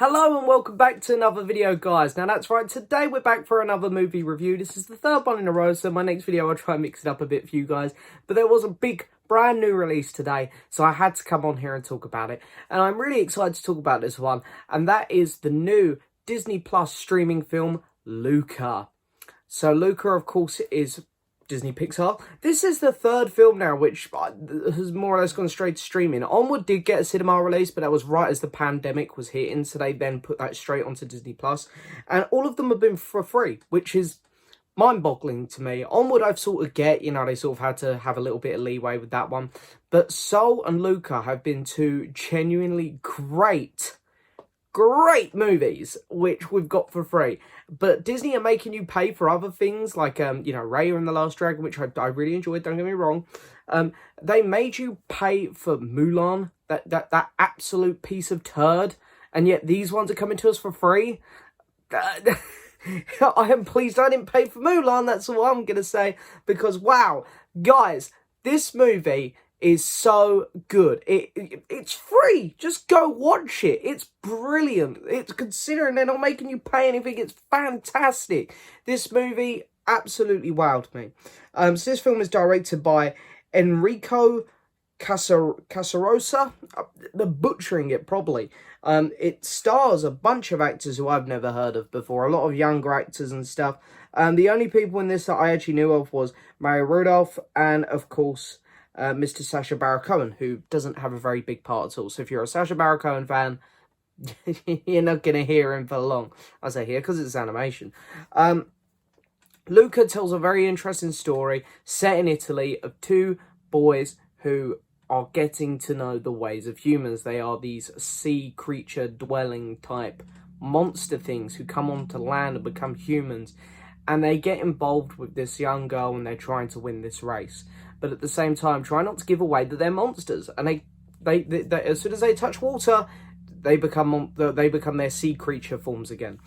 Hello and welcome back to another video, guys. Now that's right, today we're back for another movie review. This is the third one in a row, so my next video I'll try and mix it up a bit for you guys. But there was a big brand new release today, so I had to come on here and talk about it. And I'm really excited to talk about this one, and that is the new Disney Plus streaming film, Luca. So Luca, of course, is Disney Pixar. This is the third film now which has more or less gone straight to streaming. Onward did get a cinema release, but that was right as the pandemic was hitting, so they then put that straight onto Disney Plus. And all of them have been for free, which is mind-boggling to me. Onward I've sort of get, they sort of had to have a little bit of leeway with that one. But Soul and Luca have been two genuinely great movies which we've got for free. But Disney are making you pay for other things like Raya and the Last Dragon, which I really enjoyed, don't get me wrong. They made you pay for Mulan, that absolute piece of turd, and yet these ones are coming to us for free. I am pleased I didn't pay for Mulan, that's all I'm gonna say, because wow, guys, this movie is so good. It's free. Just go watch it. It's brilliant. It's considering they're not making you pay anything. It's fantastic. This movie absolutely wowed me. So this film is directed by Enrico Casarosa. They're butchering it probably. It stars a bunch of actors who I've never heard of before. A lot of younger actors and stuff. The only people in this that I actually knew of was Maya Rudolph and, of course, Mr. Sacha Baron Cohen, who doesn't have a very big part at all. So if you're a Sacha Baron Cohen fan, you're not going to hear him for long. I say here because it's animation. Luca tells a very interesting story set in Italy of two boys who are getting to know the ways of humans. They are these sea creature dwelling type monster things who come onto land and become humans. And they get involved with this young girl and they're trying to win this race. But at the same time, try not to give away that they're monsters. And they as soon as they touch water, they become their sea creature forms again.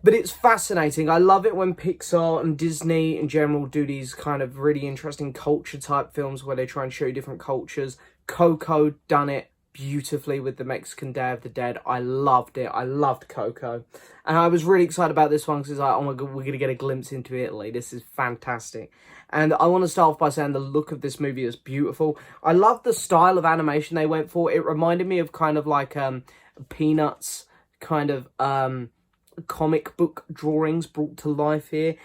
But it's fascinating. I love it when Pixar and Disney in general do these kind of really interesting culture type films where they try and show you different cultures. Coco done it beautifully with the Mexican Day of the Dead. I loved it. I loved Coco. And I was really excited about this one because it's like, oh my god, we're going to get a glimpse into Italy. This is fantastic. And I want to start off by saying the look of this movie is beautiful. I love the style of animation they went for. It reminded me of kind of like Peanuts kind of comic book drawings brought to life here.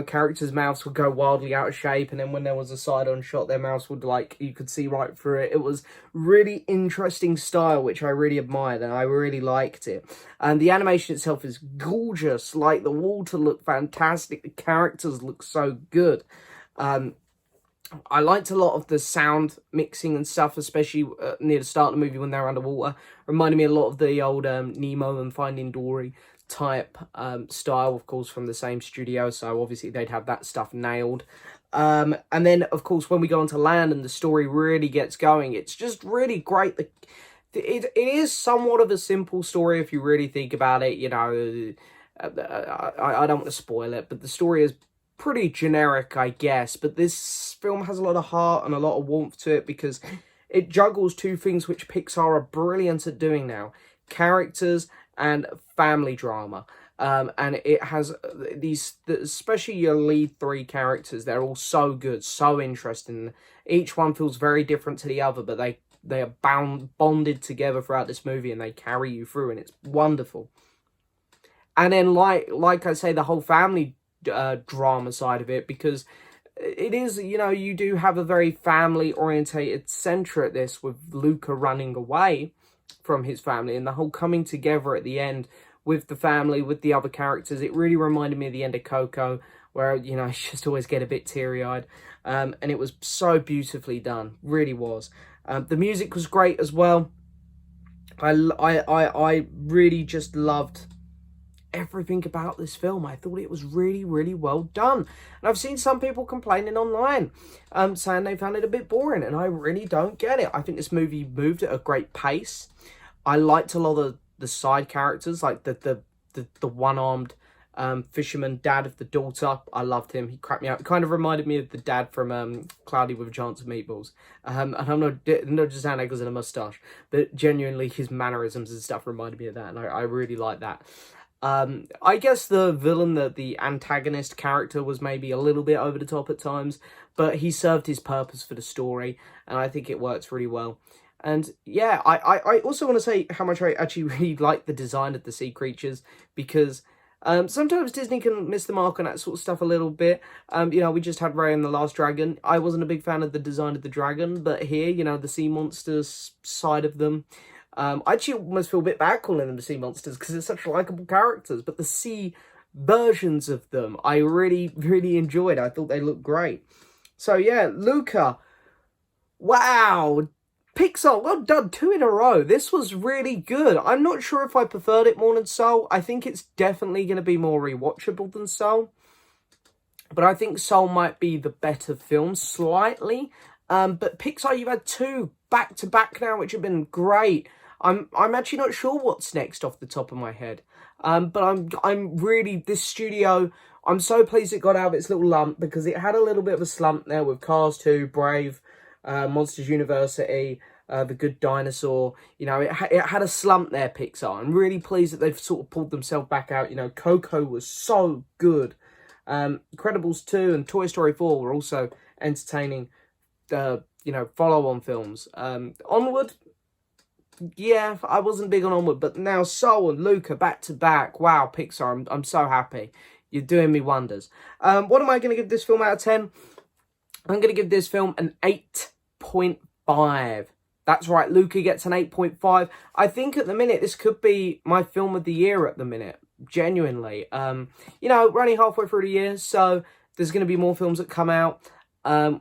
Characters' mouths would go wildly out of shape, and then when there was a side-on shot, their mouths would, you could see right through it. It was really interesting style, which I really admired, and I really liked it. And the animation itself is gorgeous. Like, the water looked fantastic. The characters look so good. I liked a lot of the sound mixing and stuff, especially near the start of the movie when they're underwater. Reminded me a lot of the old Nemo and Finding Dory type style, of course, from the same studio, so obviously they'd have that stuff nailed. And then, of course, when we go onto land and the story really gets going, it's just really great. It is somewhat of a simple story if you really think about it. I don't want to spoil it, but the story is pretty generic, I guess. But this film has a lot of heart and a lot of warmth to it because it juggles two things which Pixar are brilliant at doing now: characters and family drama. And it has these, especially your lead three characters, they're all so good, so interesting. Each one feels very different to the other, but they are bonded together throughout this movie and they carry you through, and it's wonderful. And then like I say, the whole family drama side of it, because it is, you do have a very family orientated center at this, with Luca running away from his family and the whole coming together at the end with the family, with the other characters. It really reminded me of the end of Coco, where, I just always get a bit teary-eyed. And it was so beautifully done, really was. The music was great as well. I really just loved everything about this film. I thought it was really, really well done. And I've seen some people complaining online, saying they found it a bit boring, and I really don't get it. I think this movie moved at a great pace. I liked a lot of the side characters, like the one-armed fisherman, dad of the daughter. I loved him. He cracked me up. He kind of reminded me of the dad from Cloudy with a Chance of Meatballs. And I'm not just saying that because of a moustache, but genuinely his mannerisms and stuff reminded me of that, and I really like that. I guess the villain, the antagonist character, was maybe a little bit over the top at times, but he served his purpose for the story, and I think it works really well. And yeah, I also want to say how much I actually really like the design of the sea creatures, because sometimes Disney can miss the mark on that sort of stuff a little bit. We just had Raya and the Last Dragon. I wasn't a big fan of the design of the dragon, but here, the sea monsters side of them, I actually almost feel a bit bad calling them the sea monsters because they're such likeable characters, but the sea versions of them I really, really enjoyed. I thought they looked great. So yeah, Luca, wow, Pixar, well done, 2 in a row. This was really good. I'm not sure if I preferred it more than Soul. I think it's definitely going to be more rewatchable than Soul, but I think Soul might be the better film slightly. But Pixar, you've had 2 back-to-back now, which have been great. I'm actually not sure what's next off the top of my head. But I'm really, this studio, I'm so pleased it got out of its little lump, because it had a little bit of a slump there with Cars 2, Brave, Monsters University, The Good Dinosaur. It had a slump there, Pixar. I'm really pleased that they've sort of pulled themselves back out. Coco was so good. Incredibles 2 and Toy Story 4 were also entertaining, follow-on films. Onward, yeah, I wasn't big on Onward, but now Soul and Luca back-to-back. Wow, Pixar, I'm so happy. You're doing me wonders. What am I going to give this film out of 10? I'm going to give this film an 8.5. That's right, Luca gets an 8.5. I think at the minute, this could be my film of the year at the minute. Genuinely. We're only halfway through the year, so there's going to be more films that come out.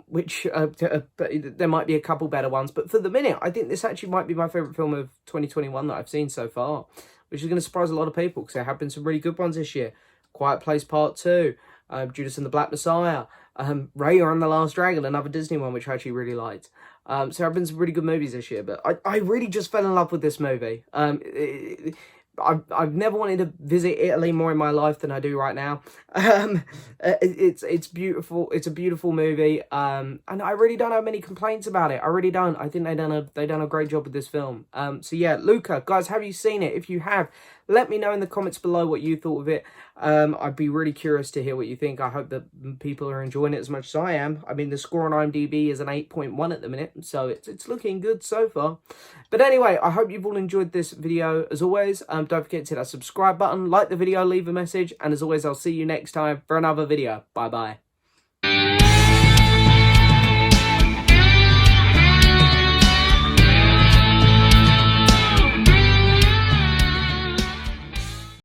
Which there might be a couple better ones, but for the minute, I think this actually might be my favourite film of 2021 that I've seen so far, which is going to surprise a lot of people, because there have been some really good ones this year. Quiet Place Part 2, Judas and the Black Messiah, Raya and the Last Dragon, another Disney one, which I actually really liked. So there have been some really good movies this year, but I really just fell in love with this movie. I've never wanted to visit Italy more in my life than I do right now. It's beautiful. It's a beautiful movie. And I really don't have many complaints about it. I really don't. I think they done a great job with this film. So yeah, Luca, guys, have you seen it? If you have, let me know in the comments below what you thought of it. I'd be really curious to hear what you think. I hope that people are enjoying it as much as I am. I mean, the score on IMDb is an 8.1 at the minute, so it's looking good so far. But anyway, I hope you've all enjoyed this video. As always, don't forget to hit that subscribe button, like the video, leave a message, and as always, I'll see you next time for another video. Bye-bye.